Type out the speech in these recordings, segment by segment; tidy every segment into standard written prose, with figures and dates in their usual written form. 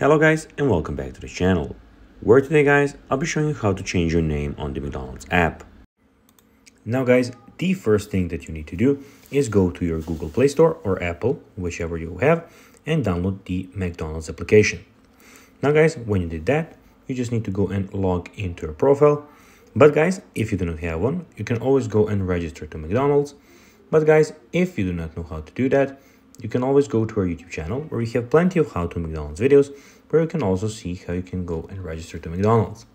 Hello guys and welcome back to the channel, where today guys I'll be showing you how to change your name on the McDonald's app. Now guys, the first thing that you need to do is go to your Google Play Store or Apple, whichever you have, and download the McDonald's application. Now guys, when you did that, you just need to go and log into your profile. But guys, if you do not have one, you can always go and register to McDonald's. But guys, if you do not know how to do that, you can always go to our YouTube channel where we have plenty of how to McDonald's videos, where you can also see how you can go and register to McDonald's.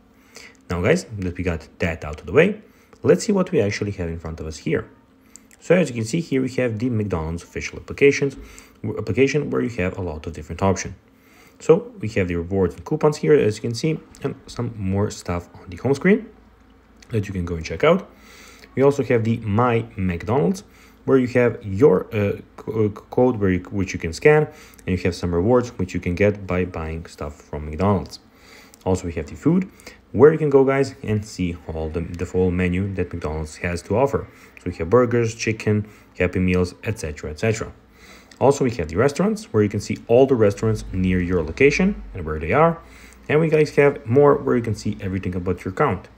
Now guys, that we got that out of the way, let's see what we actually have in front of us here. So as you can see here, we have the McDonald's official application where you have a lot of different options. So we have the rewards and coupons here, as you can see, and some more stuff on the home screen that you can go and check out. We also have the My McDonald's, where you have your code which you can scan, and you have some rewards which you can get by buying stuff from McDonald's. Also, we have the food, where you can go guys and see all the full menu that McDonald's has to offer. So we have burgers, chicken, Happy Meals, etc, etc. Also, we have the restaurants, where you can see all the restaurants near your location and where they are. And we guys have more, where you can see everything about your account.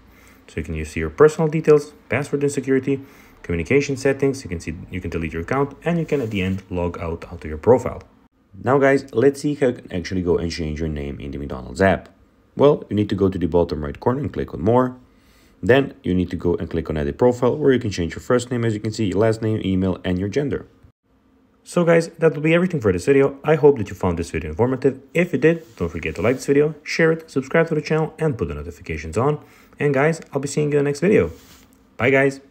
So you can see your personal details, password and security, communication settings. You can delete your account, and you can at the end log out of your profile. Now guys, let's see how you can actually go and change your name in the McDonald's app. Well, you need to go to the bottom right corner and click on more. Then you need to go and click on edit profile, where you can change your first name, as you can see, your last name, email, and your gender. So guys, that will be everything for this video. I hope that you found this video informative. If you did, don't forget to like this video, share it, subscribe to the channel, and put the notifications on. And guys, I'll be seeing you in the next video. Bye guys.